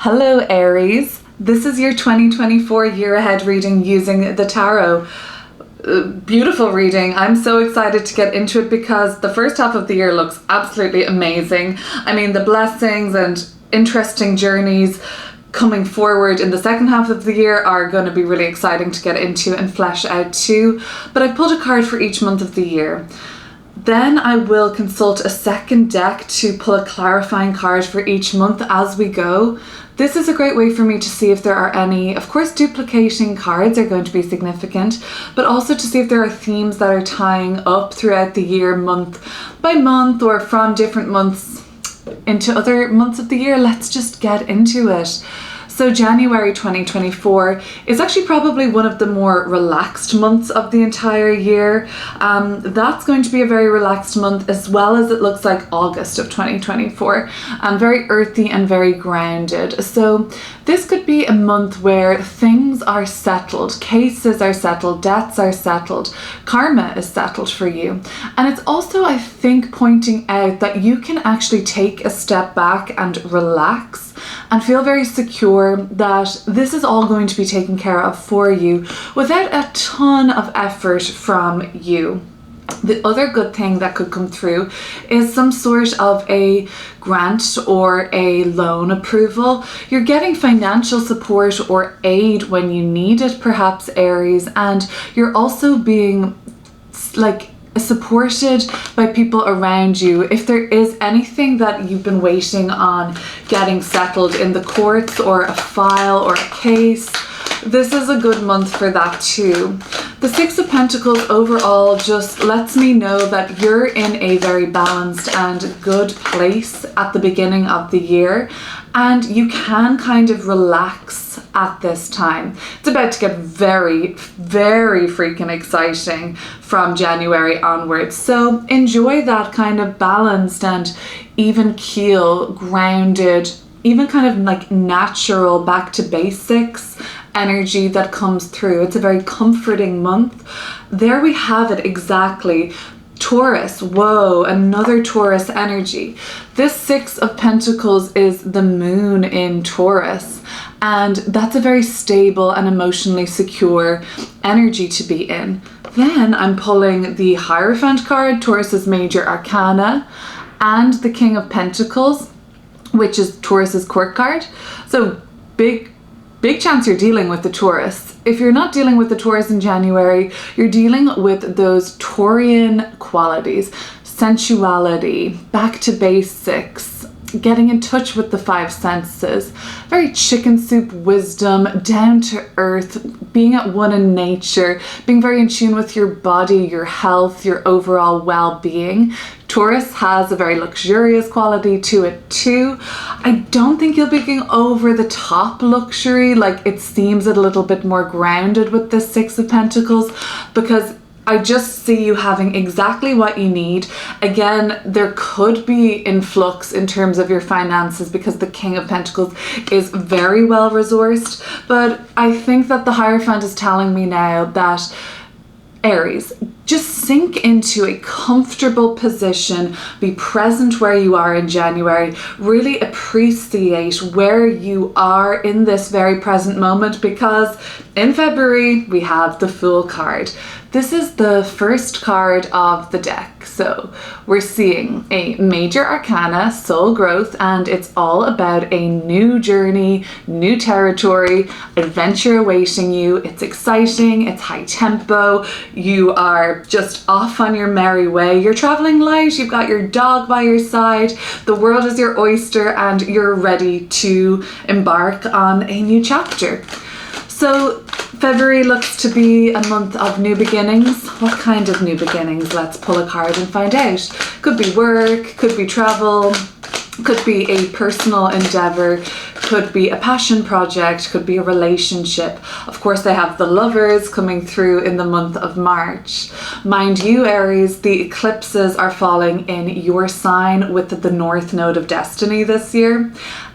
Hello Aries, this is your 2024 year ahead reading using the tarot. Beautiful reading. I'm so excited to get into it because the first half of the year looks absolutely amazing. I mean, the blessings and interesting journeys coming forward in the second half of the year are going to be really exciting to get into and flesh out too. But I pulled a card for each month of the year. Then I will consult a second deck to pull a clarifying card for each month as we go. This is a great way for me to see if there are any, of course, duplicating cards are going to be significant, but also to see if there are themes that are tying up throughout the year, month by month, or from different months into other months of the year. Let's just get into it. So January 2024 is actually probably one of the more relaxed months of the entire year. That's going to be a very relaxed month, as well as it looks like August of 2024. Very earthy and very grounded. So this could be a month where things are settled, cases are settled, debts are settled, karma is settled for you. And it's also, I think, pointing out that you can actually take a step back and relax and feel very secure that this is all going to be taken care of for you without a ton of effort from you. The other good thing that could come through is some sort of a grant or a loan approval. You're getting financial support or aid when you need it, perhaps, Aries, and you're also being supported by people around you. If there is anything that you've been waiting on getting settled in the courts or a file or a case, this is a good month for that too. The Six of Pentacles overall just lets me know that you're in a very balanced and good place at the beginning of the year, and you can kind of relax at this time. It's about to get very, very freaking exciting from January onwards. So enjoy that kind of balanced and even keel, grounded, even kind of like natural back to basics energy that comes through. It's a very comforting month. There we have it exactly. Taurus, whoa, another Taurus energy. This Six of Pentacles is the moon in Taurus, and that's a very stable and emotionally secure energy to be in. Then I'm pulling the Hierophant card, Taurus's major arcana, and the King of Pentacles, which is Taurus's court card. So big chance you're dealing with the Taurus. If you're not dealing with the Taurus in January, you're dealing with those Taurian qualities, sensuality, back to basics, getting in touch with the five senses, very chicken soup wisdom, down to earth, being at one in nature, being very in tune with your body, your health, your overall well-being. Taurus has a very luxurious quality to it too. I don't think you'll be getting over the top luxury, like it seems a little bit more grounded with this Six of Pentacles, because I just see you having exactly what you need. Again, there could be influx in terms of your finances because the King of Pentacles is very well resourced, but I think that the Hierophant is telling me now that Aries, just sink into a comfortable position, be present where you are in January, really appreciate where you are in this very present moment, because in February we have the Fool card. This is the first card of the deck. So we're seeing a major arcana, soul growth, and it's all about a new journey, new territory, adventure awaiting you. It's exciting, it's high tempo, you are just off on your merry way. You're traveling light, you've got your dog by your side, the world is your oyster, and you're ready to embark on a new chapter. So February looks to be a month of new beginnings. What kind of new beginnings? Let's pull a card and find out. Could be work, could be travel, could be a personal endeavor, could be a passion project, could be a relationship. Of course, they have the Lovers coming through in the month of March. Mind you, Aries, the eclipses are falling in your sign with the North Node of Destiny this year,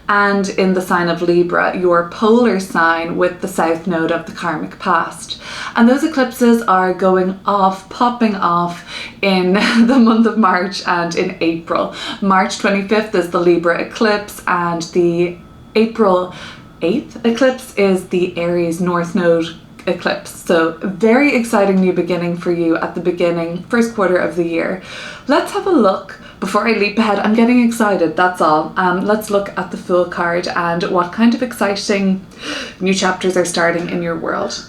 and in the sign of Libra, your polar sign with the South Node of the karmic past. And those eclipses are going off, popping off in the month of March and in April. March 25th is the Libra eclipse, and the April 8th eclipse is the Aries North Node eclipse. So very exciting new beginning for you at the beginning, first quarter of the year. Let's have a look. Before I leap ahead, I'm getting excited, that's all. Let's look at the Fool card and what kind of exciting new chapters are starting in your world.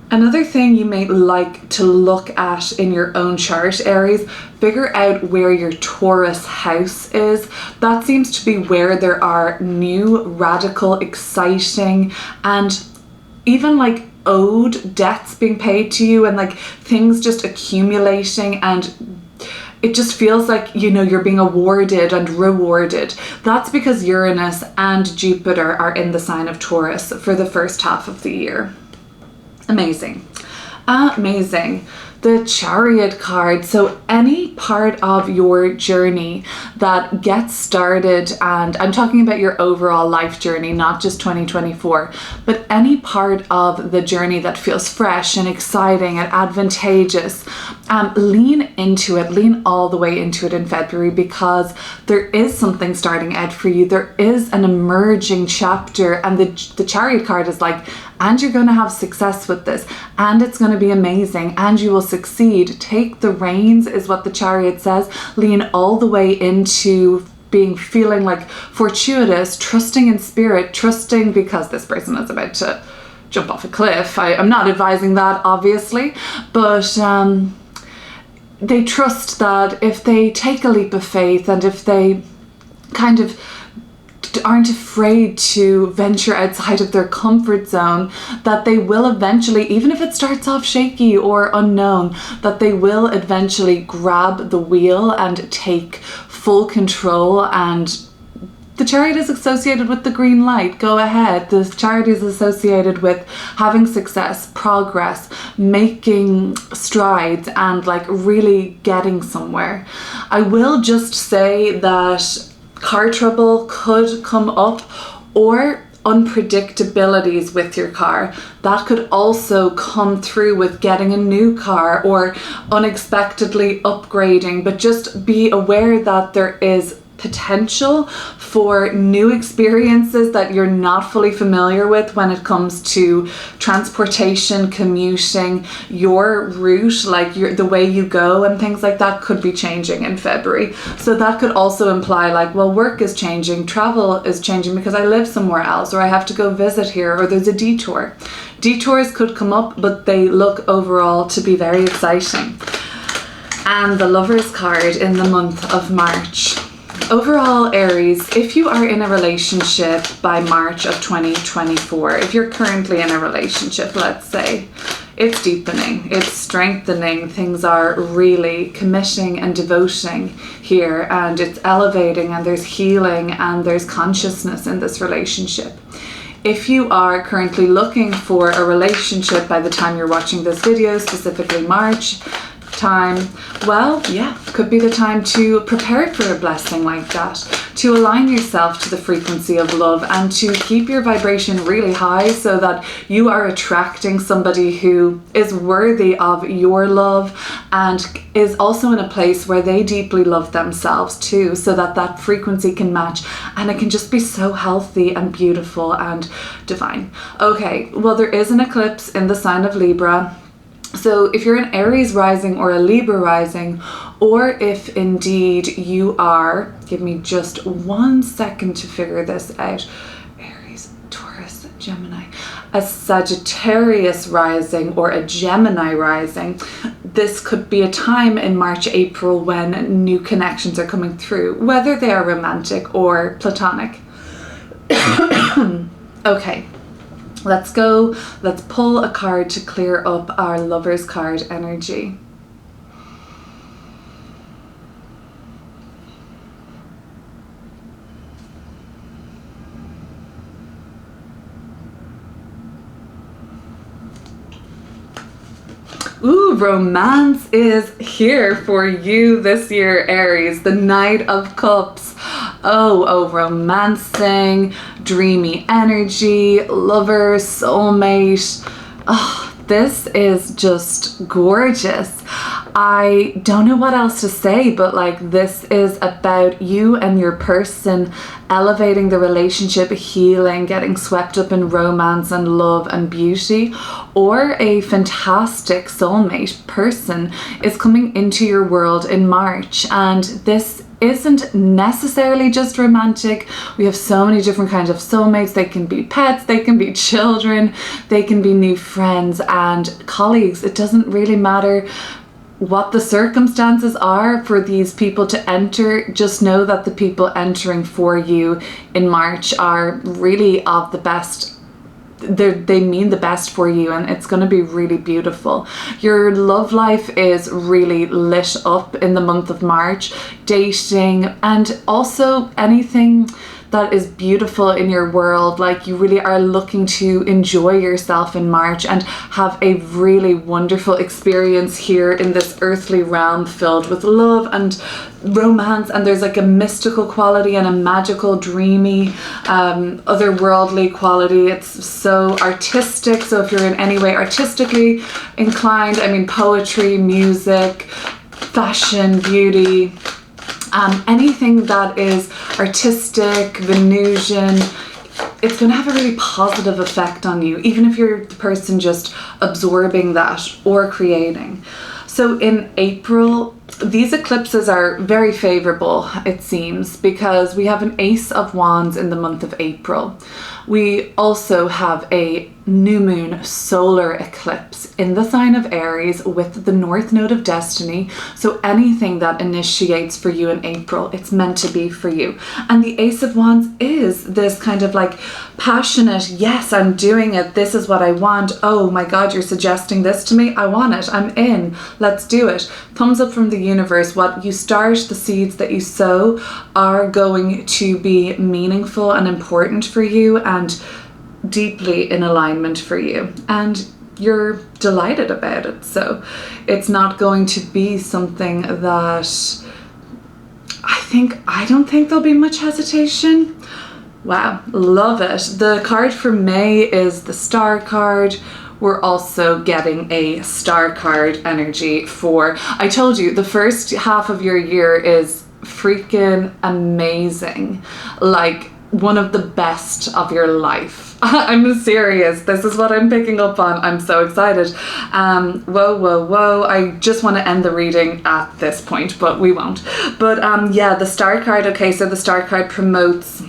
Another thing you may like to look at in your own chart, Aries, figure out where your Taurus house is. That seems to be where there are new, radical, exciting, and even like owed debts being paid to you, and like things just accumulating, and it just feels like, you know, you're being awarded and rewarded. That's because Uranus and Jupiter are in the sign of Taurus for the first half of the year. Amazing. Amazing. The Chariot card. So any part of your journey that gets started, and I'm talking about your overall life journey, not just 2024, but any part of the journey that feels fresh and exciting and advantageous, lean into it, lean all the way into it in February, because there is something starting out for you. There is an emerging chapter, and the Chariot card is like, and you're going to have success with this, and it's going to be amazing, and you will succeed. Take the reins is what the Chariot says. Lean all the way into feeling like fortuitous, trusting in spirit, trusting because this person is about to jump off a cliff. I'm not advising that, obviously, but they trust that if they take a leap of faith, and if they kind of aren't afraid to venture outside of their comfort zone, that they will eventually, even if it starts off shaky or unknown, that they will eventually grab the wheel and take full control. And the Chariot is associated with the green light. Go ahead. The Chariot is associated with having success, progress, making strides, and like really getting somewhere. I will just say that car trouble could come up, or unpredictabilities with your car. That could also come through with getting a new car or unexpectedly upgrading, but just be aware that there is potential for new experiences that you're not fully familiar with when it comes to transportation, commuting, your route, like the way you go and things like that could be changing in February. So that could also imply like, well, work is changing, travel is changing because I live somewhere else, or I have to go visit here, or there's a detour. Detours could come up, but they look overall to be very exciting. And the Lovers card in the month of March. Overall, Aries, if you are in a relationship by March of 2024, if you're currently in a relationship, let's say, it's deepening, it's strengthening, things are really committing and devoting here, and it's elevating, and there's healing, and there's consciousness in this relationship. If you are currently looking for a relationship by the time you're watching this video, specifically March time, well, yeah, could be the time to prepare for a blessing like that, to align yourself to the frequency of love, and to keep your vibration really high so that you are attracting somebody who is worthy of your love and is also in a place where they deeply love themselves too, so that that frequency can match, and it can just be so healthy and beautiful and divine. Okay, well, there is an eclipse in the sign of Libra. So if you're an Aries rising or a Libra rising, or if indeed you are, give me just 1 second to figure this out, Aries, Taurus, Gemini, a Sagittarius rising or a Gemini rising, this could be a time in March, April when new connections are coming through, whether they are romantic or platonic. Okay. Let's go. Let's pull a card to clear up our Lovers card energy. Ooh, romance is here for you this year, Aries. The Knight of Cups. Oh, romancing, dreamy energy, lover, soulmate. Oh, this is just gorgeous. I don't know what else to say, but like this is about you and your person elevating the relationship, healing, getting swept up in romance and love and beauty, or a fantastic soulmate person is coming into your world in March. And this isn't necessarily just romantic. We have so many different kinds of soulmates. They can be pets, they can be children, they can be new friends and colleagues. It doesn't really matter what the circumstances are for these people to enter. Just know that the people entering for you in March are really of the best. They mean the best for you, and it's going to be really beautiful. Your love life is really lit up in the month of March. Dating and also anything that is beautiful in your world, like you really are looking to enjoy yourself in March and have a really wonderful experience here in this earthly realm filled with love and romance. And there's like a mystical quality and a magical, dreamy, otherworldly quality. It's so artistic. So if you're in any way artistically inclined, I mean poetry, music, fashion, beauty, anything that is artistic, Venusian, it's going to have a really positive effect on you, even if you're the person just absorbing that or creating. So in April, these eclipses are very favorable, it seems, because we have an Ace of Wands in the month of April. We also have a new moon solar eclipse in the sign of Aries with the North Node of Destiny. So anything that initiates for you in April, it's meant to be for you. And the Ace of Wands is this kind of like passionate, yes, I'm doing it. This is what I want. Oh my God, you're suggesting this to me. I want it. I'm in. Let's do it. Thumbs up from the universe. What you start, the seeds that you sow are going to be meaningful and important for you and deeply in alignment for you, and you're delighted about it. So it's not going to be something that I don't think there'll be much hesitation. Wow, love it. The card for May is the Star card. We're also getting a Star card energy for, I told you, the first half of your year is freaking amazing. Like one of the best of your life. I'm serious. This is what I'm picking up on. I'm so excited. Whoa. I just want to end the reading at this point, but we won't. But yeah, the Star card. Okay, so the Star card promotes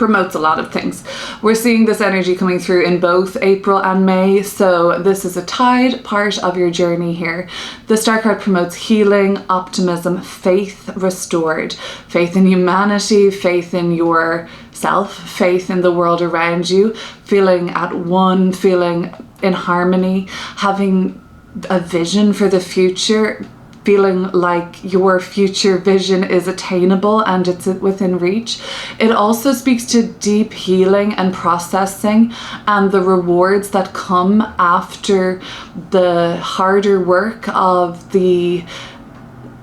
a lot of things. We're seeing this energy coming through in both April and May, so this is a tied part of your journey here. The Star card promotes healing, optimism, faith restored, faith in humanity, faith in yourself, faith in the world around you, feeling at one, feeling in harmony, having a vision for the future, feeling like your future vision is attainable and it's within reach. It also speaks to deep healing and processing and the rewards that come after the harder work of the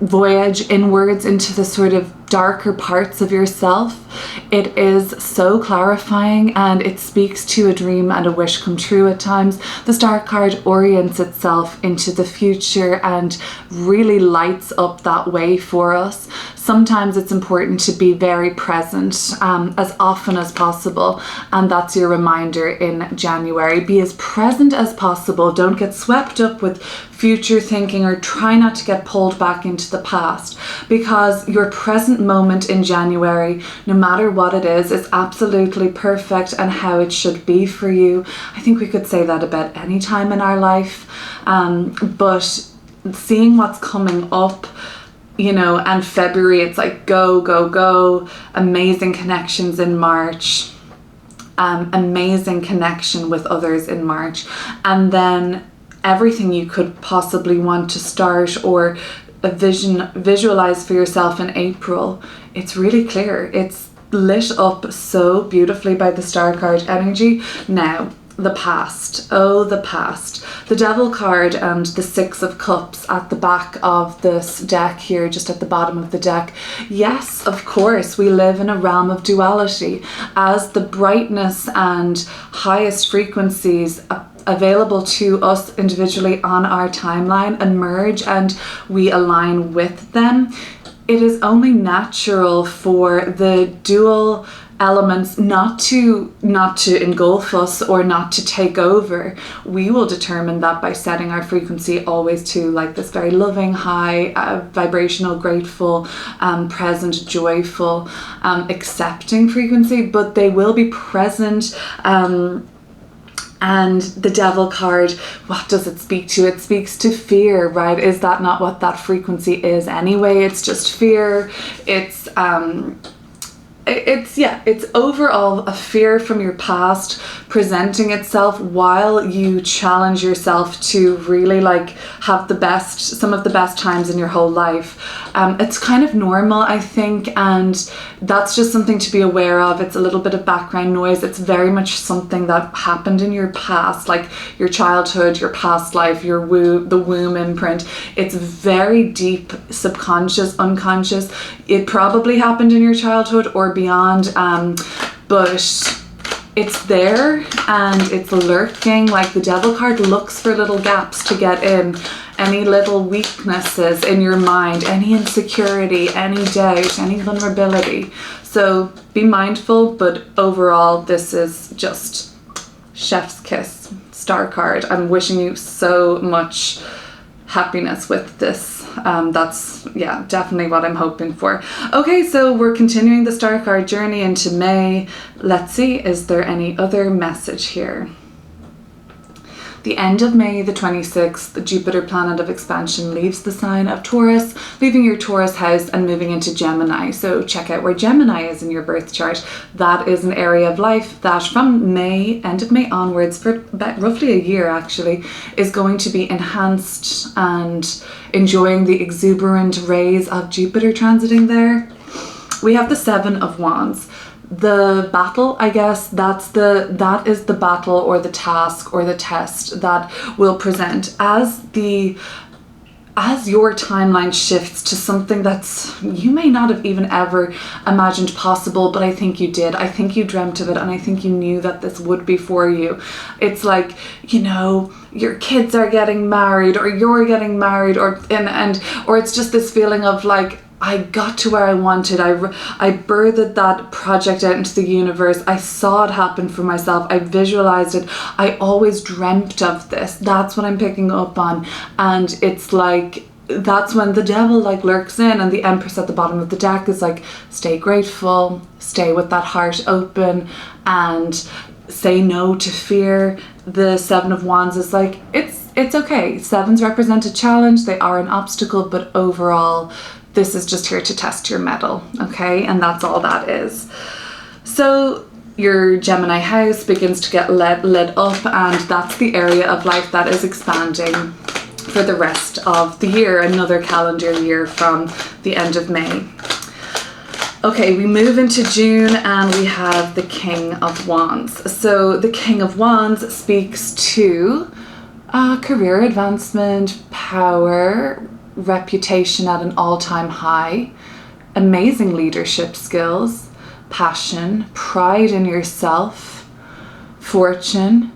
voyage inwards into the sort of darker parts of yourself. It is so clarifying and it speaks to a dream and a wish come true at times. The Star card orients itself into the future and really lights up that way for us. Sometimes it's important to be very present as often as possible, and that's your reminder in January. Be as present as possible. Don't get swept up with future thinking or try not to get pulled back into the past, because your present moment in January, no matter what it is absolutely perfect and how it should be for you. I think we could say that about any time in our life, but seeing what's coming up, you know, and February, it's like go, amazing connections in March, amazing connection with others in March, and then everything you could possibly want to start or visualize for yourself in April. It's really clear. It's lit up so beautifully by the Star card energy. Now, the past. Oh, the past. The Devil card and the Six of Cups at the back of this deck here, just at the bottom of the deck. Yes, of course, we live in a realm of duality. As the brightness and highest frequencies available to us individually on our timeline emerge and we align with them, it is only natural for the dual elements not to engulf us or not to take over. We will determine that by setting our frequency always to like this very loving, high, vibrational, grateful, present, joyful, accepting frequency, but they will be present. And the Devil card, what does it speak to? It speaks to fear, right? Is that not what that frequency is anyway? It's just fear. It's overall a fear from your past presenting itself while you challenge yourself to really like have some of the best times in your whole life. It's kind of normal, I think, and that's just something to be aware of. It's a little bit of background noise. It's very much something that happened in your past, like your childhood, your past life, the womb imprint. It's very deep, subconscious, unconscious. It probably happened in your childhood or beyond, but it's there and it's lurking. Like the Devil card looks for little gaps to get in, any little weaknesses in your mind, any insecurity, any doubt, any vulnerability. So be mindful, but overall this is just chef's kiss. Star card. I'm wishing you so much happiness with this. That's definitely what I'm hoping for. Okay, so we're continuing the star card journey into May. Let's see, is there any other message here? The end of May the 26th, the Jupiter planet of expansion leaves the sign of Taurus, leaving your Taurus house and moving into Gemini. So check out where Gemini is in your birth chart. That is an area of life that from May, end of May onwards, for about roughly a year actually, is going to be enhanced and enjoying the exuberant rays of Jupiter transiting there. We have the Seven of Wands. The battle, I guess, that is the battle or the task or the test that will present as your timeline shifts to something that's you may not have even ever imagined possible, but I think you did. I think you dreamt of it, and I think you knew that this would be for you. It's like, you know, your kids are getting married or you're getting married, or it's just this feeling of like, I got to where I wanted. I birthed that project out into the universe. I saw it happen for myself. I visualized it. I always dreamt of this. That's what I'm picking up on. And it's like, that's when the Devil like lurks in, and the Empress at the bottom of the deck is like, stay grateful, stay with that heart open, and say no to fear. The Seven of Wands is like, it's okay. Sevens represent a challenge. They are an obstacle, but overall, this is just here to test your mettle, okay? And that's all that is. So your Gemini house begins to get lit up, and that's the area of life that is expanding for the rest of the year, another calendar year from the end of May. Okay, we move into June and we have the King of Wands. So the King of Wands speaks to career advancement, power, reputation at an all-time high, amazing leadership skills, passion, pride in yourself, fortune,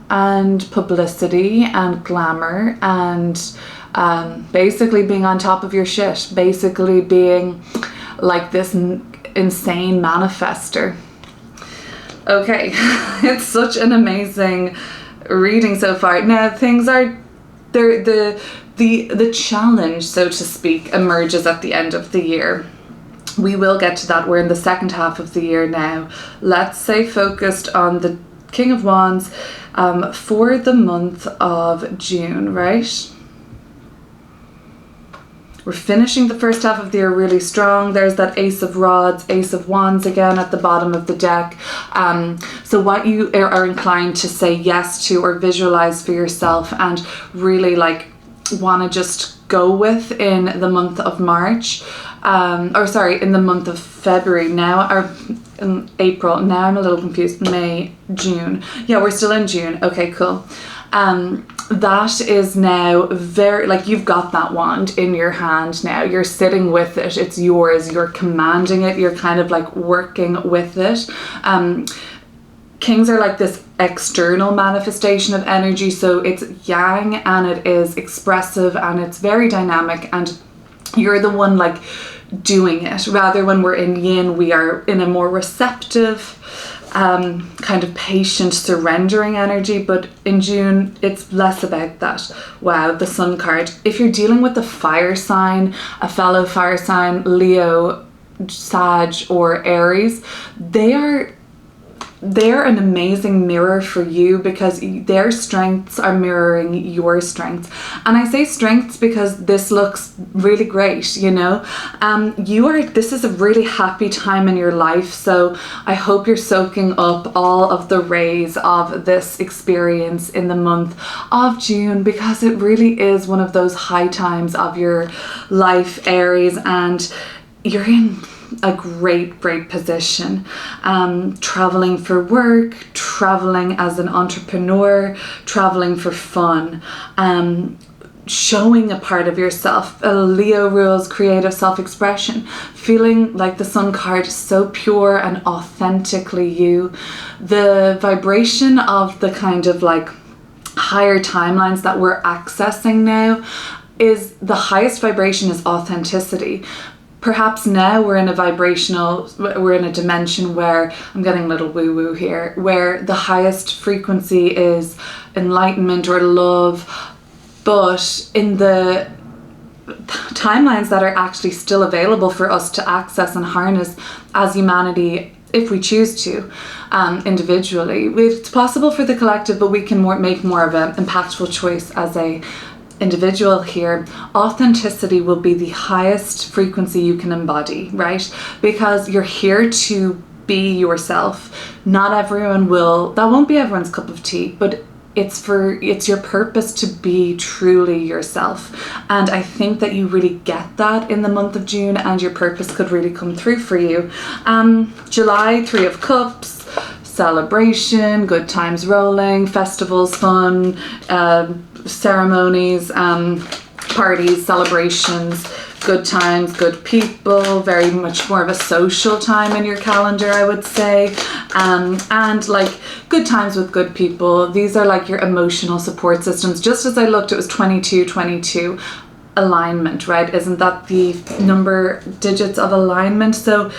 and publicity and glamour, and basically being on top of your shit, basically being like this insane manifester. Okay, it's such an amazing reading so far. Now things are the challenge, so to speak, emerges at the end of the year. We will get to that. We're in the second half of the year now. Let's say focused on the King of Wands for the month of June, right? We're finishing the first half of the year really strong. There's that Ace of Rods, Ace of Wands again at the bottom of the deck. So what you are inclined to say yes to or visualize for yourself and really like want to just go with in the month of March, in the month of February now, or in April. Now I'm a little confused. May, June. Yeah, we're still in June. Okay, cool. That is now very, like, you've got that wand in your hand now. You're sitting with it. It's yours. You're commanding it. You're kind of like working with it. Kings are like this external manifestation of energy, so it's yang and it is expressive and it's very dynamic, and you're the one like doing it. Rather, when we're in yin, we are in a more receptive, kind of patient, surrendering energy. But in June, it's less about that. Wow, the Sun card. If you're dealing with a fire sign, a fellow fire sign, Leo, Sag, or Aries, they're an amazing mirror for you, because their strengths are mirroring your strengths. And I say strengths because this looks really great, you know. This is a really happy time in your life, so I hope you're soaking up all of the rays of this experience in the month of June, because it really is one of those high times of your life, Aries, and you're in a great position, traveling for work, traveling as an entrepreneur, traveling for fun, showing a part of yourself. Leo rules creative self-expression, feeling like the Sun card is so pure and authentically you. The vibration of the kind of like higher timelines that we're accessing now is the highest vibration is authenticity. Perhaps now we're in a dimension where, I'm getting a little woo-woo here, where the highest frequency is enlightenment or love, but in the timelines that are actually still available for us to access and harness as humanity, if we choose to, individually. It's possible for the collective, but we can make more of an impactful choice as a individual here. Authenticity will be the highest frequency you can embody, right? Because you're here to be yourself. Not everyone that won't be everyone's cup of tea, but it's your purpose to be truly yourself. And I think that you really get that in the month of June, and your purpose could really come through for you. July, 3 of Cups, celebration, good times rolling, festivals, fun, ceremonies, parties, celebrations, good times, good people, very much more of a social time in your calendar, I would say, and like good times with good people. These are like your emotional support systems. Just as I looked, it was 22 alignment, right? Isn't that the number digits of alignment? So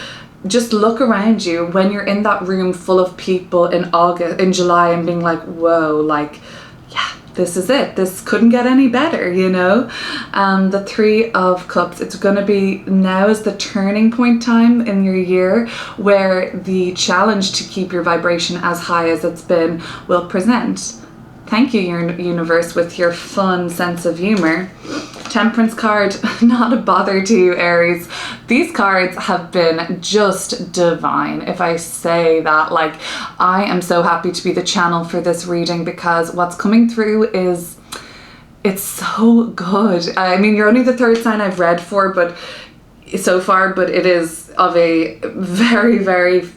just look around you when you're in that room full of people in July and being like, whoa, like, yeah, this is it. This couldn't get any better, you know? The 3 of Cups, it's going to be, now is the turning point time in your year where the challenge to keep your vibration as high as it's been will present. Thank you, universe, with your fun sense of humor. Temperance card, not a bother to you, Aries. These cards have been just divine. If I say that, like, I am so happy to be the channel for this reading, because what's coming through it's so good. I mean, you're only the 3rd sign I've read for, but so far, but it is of a very, very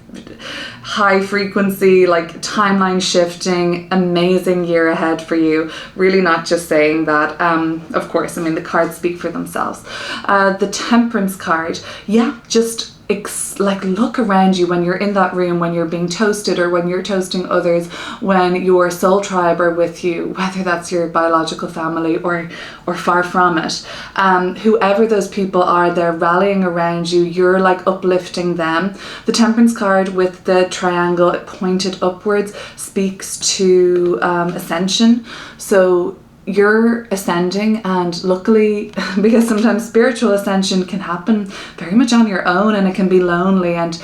high frequency, like timeline shifting, amazing year ahead for you. Really not just saying that. Of course, I mean, the cards speak for themselves. The Temperance card, yeah, just like look around you when you're in that room, when you're being toasted or when you're toasting others, when your soul tribe are with you, whether that's your biological family or far from it. Whoever those people are, they're rallying around you. You're like uplifting them. The Temperance card with the triangle pointed upwards speaks to ascension. So you're ascending, and luckily, because sometimes spiritual ascension can happen very much on your own, and it can be lonely, and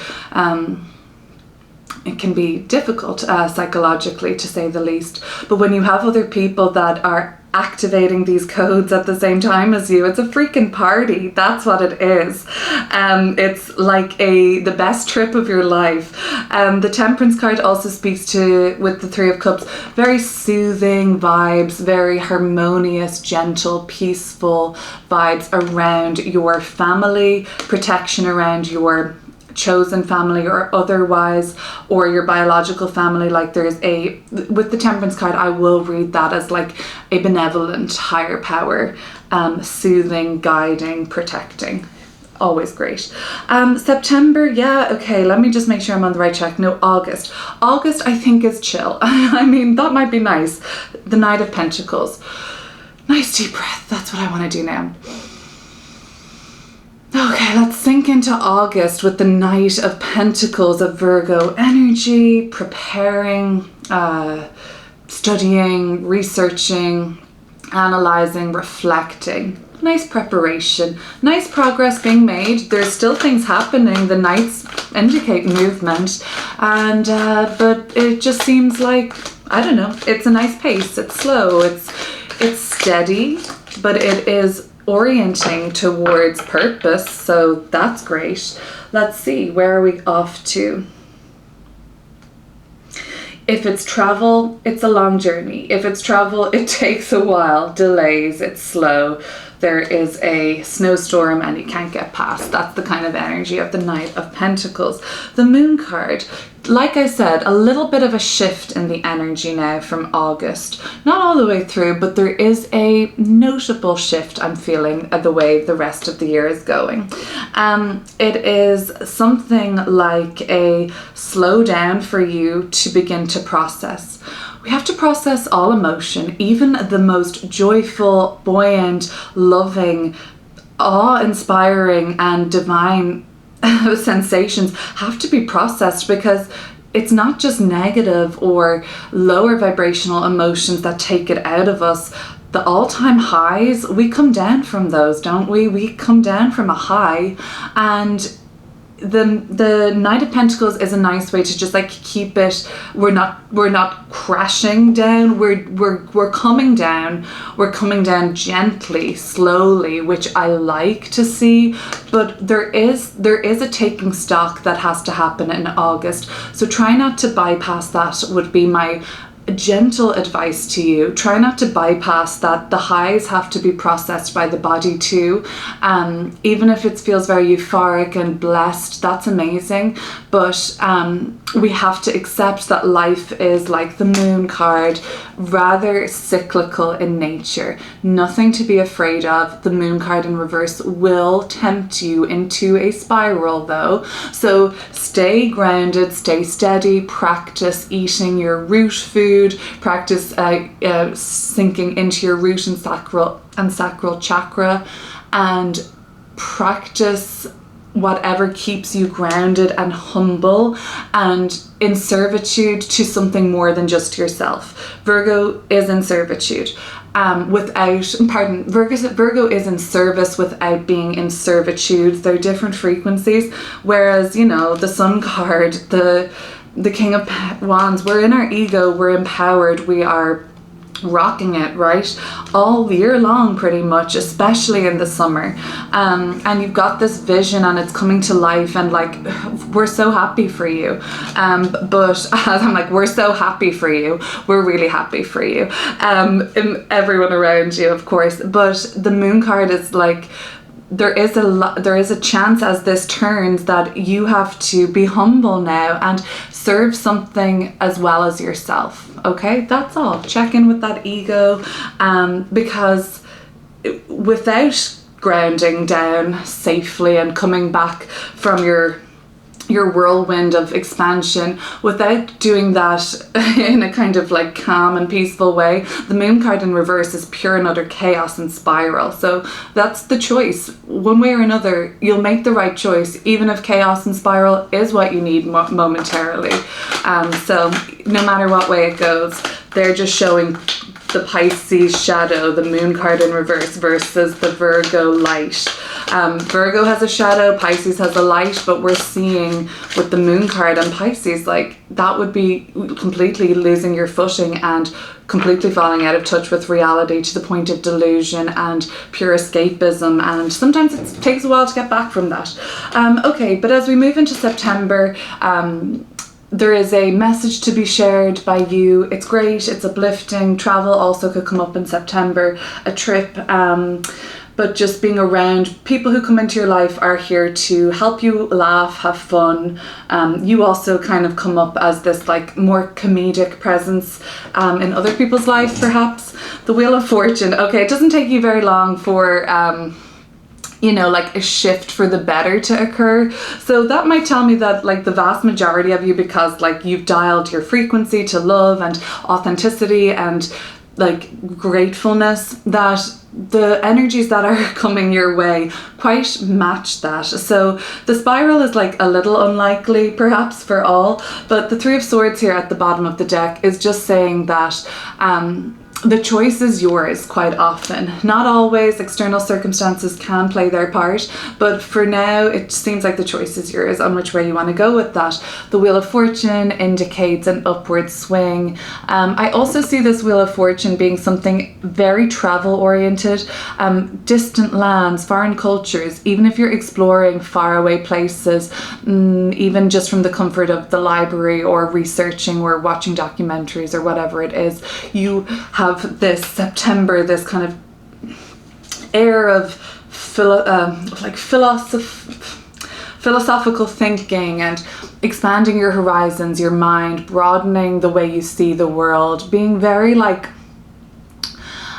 it can be difficult psychologically, to say the least. But when you have other people that are activating these codes at the same time as you, it's a freaking party. That's what it is. It's like the best trip of your life. The Temperance card also speaks to, with the 3 of Cups, very soothing vibes, very harmonious, gentle, peaceful vibes around your family, protection around your chosen family or otherwise, or your biological family. Like with the Temperance card, I will read that as like a benevolent higher power, soothing, guiding, protecting. always great. September, yeah, okay, let me just make sure I'm on the right track. No, August. August, I think, is chill. I mean, that might be nice. The Knight of Pentacles. Nice deep breath. That's what I want to do now. Okay, let's sink into August with the Knight of Pentacles of Virgo energy, preparing, studying, researching, analyzing, reflecting. Nice preparation, nice progress being made. There's still things happening. The Knights indicate movement, and but it just seems like, I don't know, it's a nice pace. It's slow, it's steady, but it is orienting towards purpose, so that's great. Let's see, where are we off to? If it's travel, it's a long journey. If it's travel, it takes a while, delays, it's slow. There is a snowstorm and you can't get past. That's the kind of energy of the Knight of Pentacles. The Moon card, like I said, a little bit of a shift in the energy now from August. Not all the way through, but there is a notable shift I'm feeling at the way the rest of the year is going. It is something like a slowdown for you to begin to process. We have to process all emotion, even the most joyful, buoyant, loving, awe-inspiring and divine sensations have to be processed, because it's not just negative or lower vibrational emotions that take it out of us. The all-time highs, we come down from those, don't we? We come down from a high, and the Knight of Pentacles is a nice way to just like keep it. We're not crashing down. We're coming down. We're coming down gently, slowly, which I like to see. But there is a taking stock that has to happen in August. So try not to bypass that, would be my gentle advice to you. Try not to bypass that. The highs have to be processed by the body too. Even if it feels very euphoric and blessed, that's amazing. But we have to accept that life is like the Moon card, rather cyclical in nature. Nothing to be afraid of. The Moon card in reverse will tempt you into a spiral though. So stay grounded, stay steady, practice eating your root food, practice sinking into your root and sacral chakra, and practice whatever keeps you grounded and humble and in servitude to something more than just yourself. Virgo is in servitude. Virgo is in service without being in servitude. They're different frequencies. Whereas, you know, the Sun card, the King of Wands, we're in our ego, we're empowered, we are rocking it, right? All year long pretty much, especially in the summer. And you've got this vision and it's coming to life, and like, we're so happy for you. But I'm like, we're so happy for you. We're really happy for you. And everyone around you, of course. But the Moon card is like, there is a chance as this turns that you have to be humble now and serve something as well as yourself. Okay, that's all. Check in with that ego, because without grounding down safely and coming back from your whirlwind of expansion, without doing that in a kind of like calm and peaceful way, the Moon card in reverse is pure and utter chaos and spiral. So that's the choice. One way or another, you'll make the right choice, even if chaos and spiral is what you need momentarily. So no matter what way it goes, they're just showing the Pisces shadow, the Moon card in reverse, versus the Virgo light. Virgo has a shadow, Pisces has a light, but we're seeing with the Moon card and Pisces, like, that would be completely losing your footing and completely falling out of touch with reality to the point of delusion and pure escapism, and sometimes it takes a while to get back from that. Okay, but as we move into September, there is a message to be shared by you. It's great, it's uplifting. Travel also could come up in September, a trip, but just being around people who come into your life are here to help you laugh, have fun. You also kind of come up as this like more comedic presence in other people's life, perhaps. The Wheel of Fortune. Okay, it doesn't take you very long for you know, like a shift for the better to occur. So that might tell me that like the vast majority of you, because like you've dialed your frequency to love and authenticity and like gratefulness, that the energies that are coming your way quite match that. So the spiral is like a little unlikely perhaps for all, but the Three of Swords here at the bottom of the deck is just saying that the choice is yours quite often. Not always, external circumstances can play their part, but for now it seems like the choice is yours on which way you want to go with that. The Wheel of Fortune indicates an upward swing. I also see this Wheel of Fortune being something very travel oriented, distant lands, foreign cultures, even if you're exploring faraway places, even just from the comfort of the library or researching or watching documentaries or whatever it is, you have this September, this kind of air of philosophical thinking and expanding your horizons, your mind, broadening the way you see the world, being very like,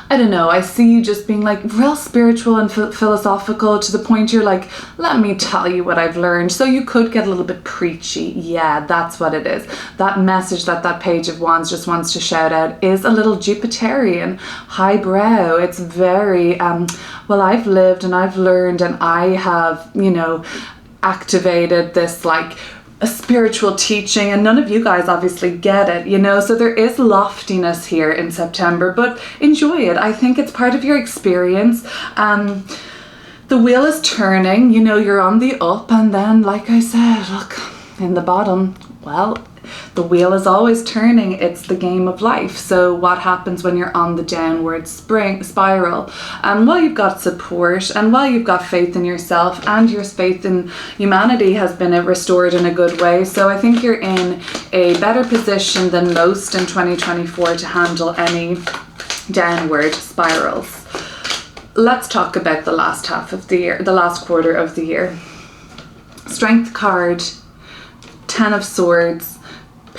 I don't know, I see you just being like real spiritual and philosophical to the point you're like, let me tell you what I've learned. So you could get a little bit preachy. Yeah, that's what it is. That message that Page of Wands just wants to shout out is a little Jupiterian, highbrow. It's very, well, I've lived and I've learned and I have, you know, activated this like a spiritual teaching, and none of you guys obviously get it, you know, so there is loftiness here in September, but enjoy it. I think it's part of your experience. The wheel is turning, you know, you're on the up, and then like I said, look in the bottom, well, the wheel is always turning. It's the game of life. So what happens when you're on the downward spiral? While you've got support and while you've got faith in yourself and your faith in humanity has been restored in a good way. So I think you're in a better position than most in 2024 to handle any downward spirals. Let's talk about the last half of the year, the last quarter of the year. Strength card, 10 of Swords,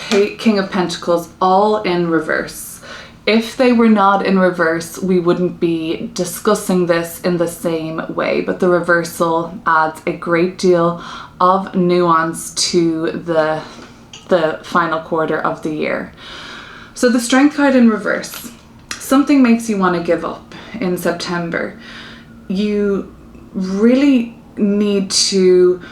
King of Pentacles, all in reverse. If they were not in reverse, we wouldn't be discussing this in the same way, but the reversal adds a great deal of nuance to the final quarter of the year. So the Strength card in reverse, something makes you want to give up in September. You really need to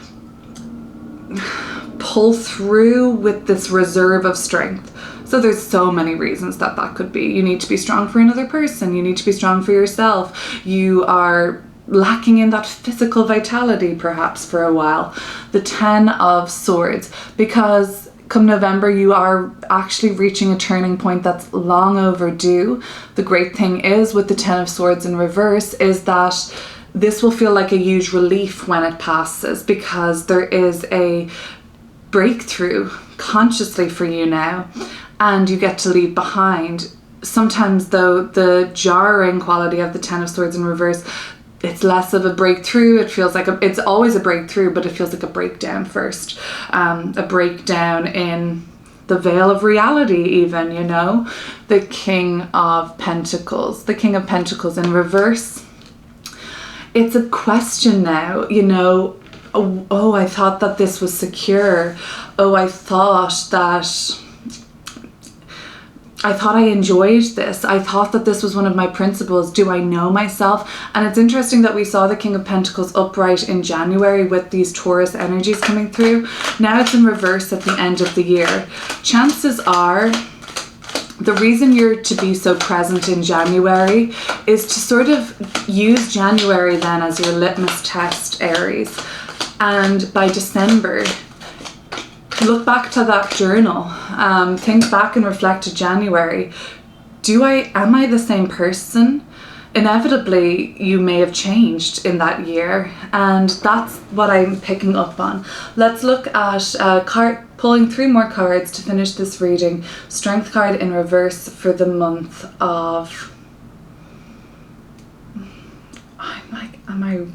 pull through with this reserve of strength. So there's so many reasons that could be. You need to be strong for another person. You need to be strong for yourself. You are lacking in that physical vitality perhaps for a while. The 10 of Swords, because come November you are actually reaching a turning point that's long overdue. The great thing is with the 10 of Swords in reverse is that this will feel like a huge relief when it passes, because there is a breakthrough consciously for you now, and you get to leave behind. Sometimes though, the jarring quality of the 10 of Swords in reverse, it's less of a breakthrough. It feels like it's always a breakthrough, but it feels like a breakdown first, a breakdown in the veil of reality even, you know. The King of Pentacles in reverse, it's a question now, you know. Oh, I thought that this was secure. Oh, I thought I enjoyed this. I thought that this was one of my principles. Do I know myself? And it's interesting that we saw the King of Pentacles upright in January with these Taurus energies coming through. Now it's in reverse at the end of the year. Chances are the reason you're to be so present in January is to sort of use January then as your litmus test, Aries. And by December, look back to that journal, think back and reflect to January. Am I the same person? Inevitably, you may have changed in that year, and that's what I'm picking up on. Let's look at pulling 3 more cards to finish this reading. Strength card in reverse for the month of...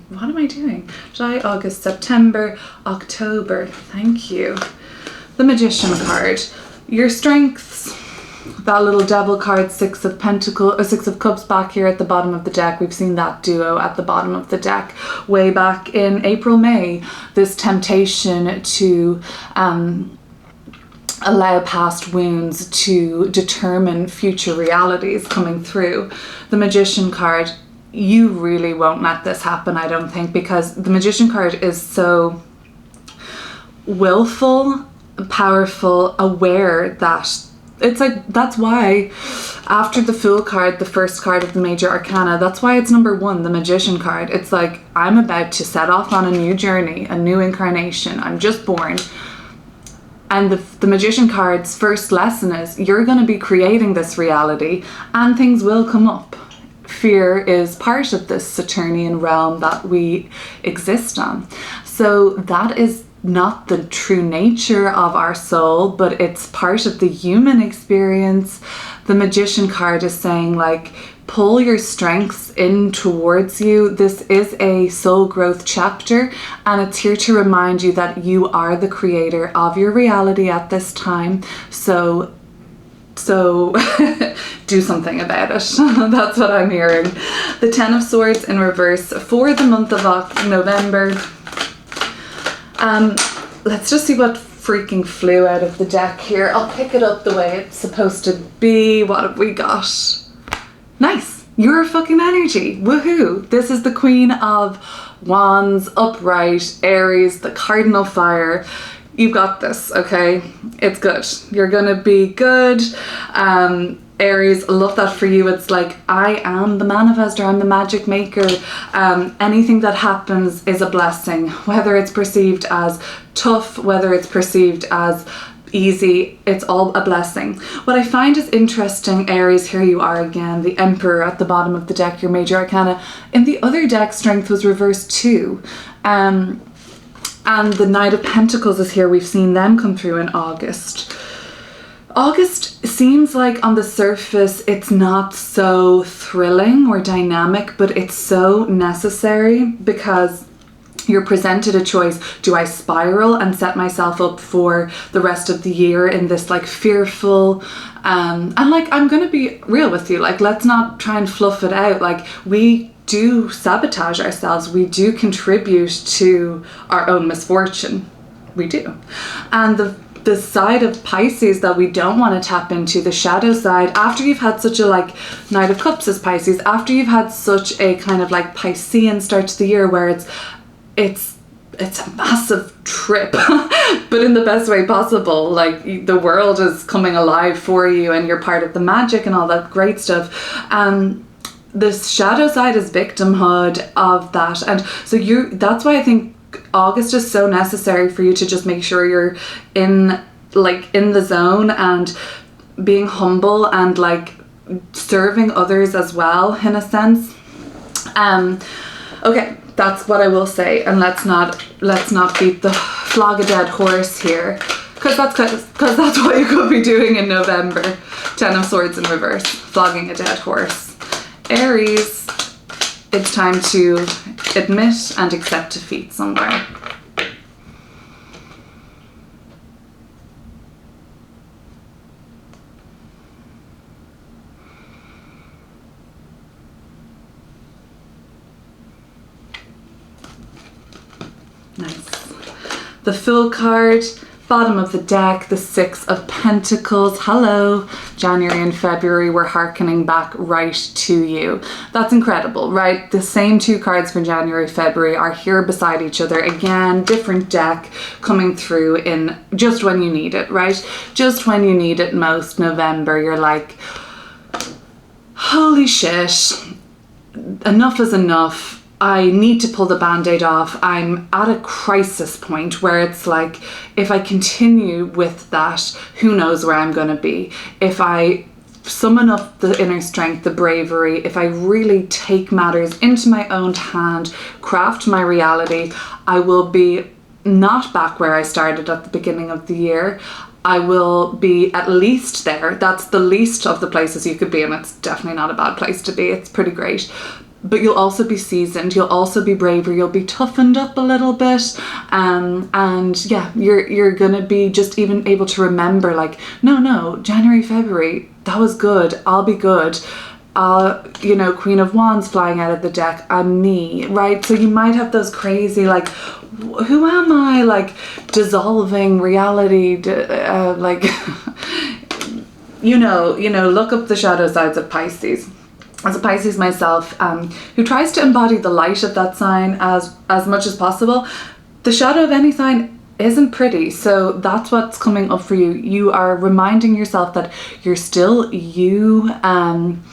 what am I doing? July, August, September, October. Thank you. The Magician card. Your strengths, that little devil card, Six of Cups back here at the bottom of the deck. We've seen that duo at the bottom of the deck way back in April, May. This temptation to allow past wounds to determine future realities coming through. The Magician card, you really won't let this happen, I don't think, because the Magician card is so willful, powerful, aware that it's like, that's why after the Fool card, the first card of the major arcana, that's why it's number one, the Magician card. It's like, I'm about to set off on a new journey, a new incarnation. I'm just born. And the Magician card's first lesson is you're going to be creating this reality and things will come up. Fear is part of this Saturnian realm that we exist on. So that is not the true nature of our soul, but it's part of the human experience. The Magician card is saying, like, pull your strengths in towards you. This is a soul growth chapter, and it's here to remind you that you are the creator of your reality at this time. So do something about it. That's what I'm hearing. The Ten of Swords in reverse for the month of November. Let's just see what freaking flew out of the deck here. I'll pick it up the way it's supposed to be. What have we got? Nice. Your fucking energy. Woohoo. This is the Queen of Wands, upright, Aries, the cardinal fire. You've got this, okay? It's good. You're gonna be good. Aries, I love that for you. It's like, I am the manifestor, I'm the magic maker. Anything that happens is a blessing, whether it's perceived as tough, whether it's perceived as easy, it's all a blessing. What I find is interesting, Aries, here you are again, the Emperor at the bottom of the deck, your major arcana. In the other deck, strength was reversed too. And the Knight of Pentacles is here. We've seen them come through in August. August seems like on the surface it's not so thrilling or dynamic, but it's so necessary because you're presented a choice. Do I spiral and set myself up for the rest of the year in this like fearful, and like, I'm gonna be real with you, like, let's not try and fluff it out. Like, we do sabotage ourselves. We do contribute to our own misfortune. We do. And the side of Pisces that we don't want to tap into, the shadow side, after you've had such a like Knight of Cups is Pisces, after you've had such a kind of like Piscean start to the year where it's a massive trip, but in the best way possible. Like, the world is coming alive for you and you're part of the magic and all that great stuff. The shadow side is victimhood of that. And so that's why I think August is so necessary for you to just make sure you're in the zone and being humble and like serving others as well, in a sense. Okay, that's what I will say, and let's not flog a dead horse here, because that's what you could be doing in November. Ten of Swords in reverse, flogging a dead horse. Aries, it's time to admit and accept defeat somewhere. Nice. The Fool card, bottom of the deck, the Six of Pentacles. Hello. January and February, we're hearkening back right to you. That's incredible, right? The same two cards for January, February are here beside each other. Again, different deck coming through in just when you need it, right? Just when you need it most. November, you're like, holy shit, enough is enough. I need to pull the band-aid off. I'm at a crisis point where it's like, if I continue with that, who knows where I'm going to be. If I summon up the inner strength, the bravery, if I really take matters into my own hand, craft my reality, I will be not back where I started at the beginning of the year. I will be at least there. That's the least of the places you could be, and it's definitely not a bad place to be. It's pretty great. but you'll also be seasoned, you'll also be braver, you'll be toughened up a little bit, and yeah, you're gonna be just even able to remember, like, no, January, February, that was good, I'll be good. You know, Queen of Wands flying out of the deck, I'm me, right? So you might have those crazy, like, who am I, like, dissolving reality, like, you know, look up the shadow sides of Pisces. As a Pisces myself, who tries to embody the light of that sign as much as possible, the shadow of any sign isn't pretty. So that's what's coming up for you. You are reminding yourself that you're still you, and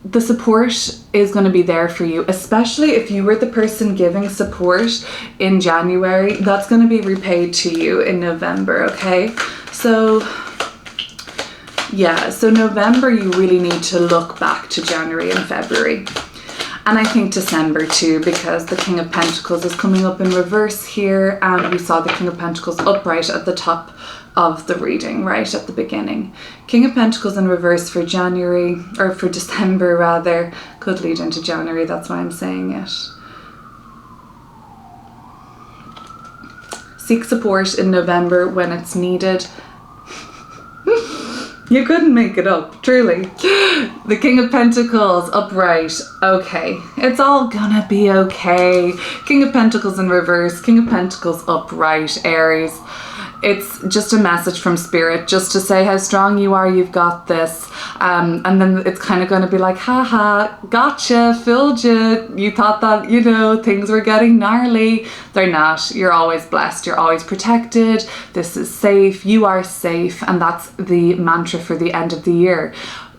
the support is going to be there for you, especially if you were the person giving support in January. That's going to be repaid to you in November, okay? So yeah, so November, you really need to look back to January and February. And I think December too, because the King of Pentacles is coming up in reverse here, and we saw the King of Pentacles upright at the top of the reading, right at the beginning. King of Pentacles in reverse for January, or for December rather, could lead into January, that's why I'm saying it. Seek support in November when it's needed. You couldn't make it up, truly. The King of Pentacles upright. Okay, it's all gonna be okay. King of Pentacles in reverse, King of Pentacles upright, Aries. It's just a message from Spirit just to say how strong you are, you've got this. And then it's kind of going to be like, haha, gotcha, fooled you. You thought that, you know, things were getting gnarly. They're not. You're always blessed. You're always protected. This is safe. You are safe. And that's the mantra for the end of the year.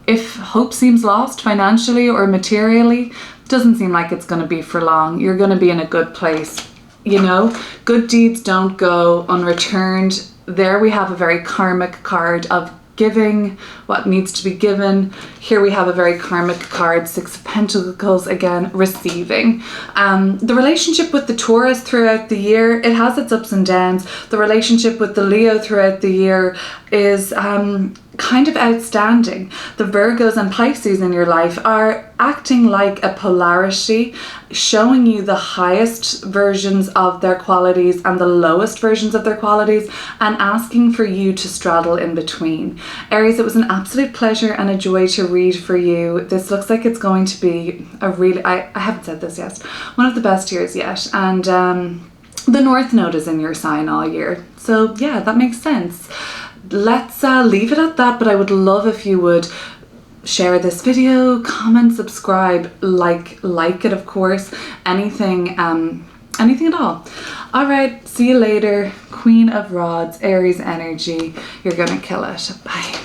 If hope seems lost financially or materially, doesn't seem like it's going to be for long. You're going to be in a good place. You know, good deeds don't go unreturned. There we have a very karmic card of giving what needs to be given. Here we have a very karmic card, Six of Pentacles, again, receiving. The relationship with the Taurus throughout the year, it has its ups and downs. The relationship with the Leo throughout the year is kind of outstanding. The Virgos and Pisces in your life are acting like a polarity, showing you the highest versions of their qualities and the lowest versions of their qualities, and asking for you to straddle in between. Aries, it was an absolute pleasure and a joy to read for you. This looks like it's going to be a really, I haven't said this yet, one of the best years yet. And the North Node is in your sign all year. So yeah, that makes sense. Let's leave it at that, but I would love if you would share this video, comment, subscribe, like it, of course, anything at all. All right, see you later. Queen of Rods, Aries energy. You're gonna kill it. Bye.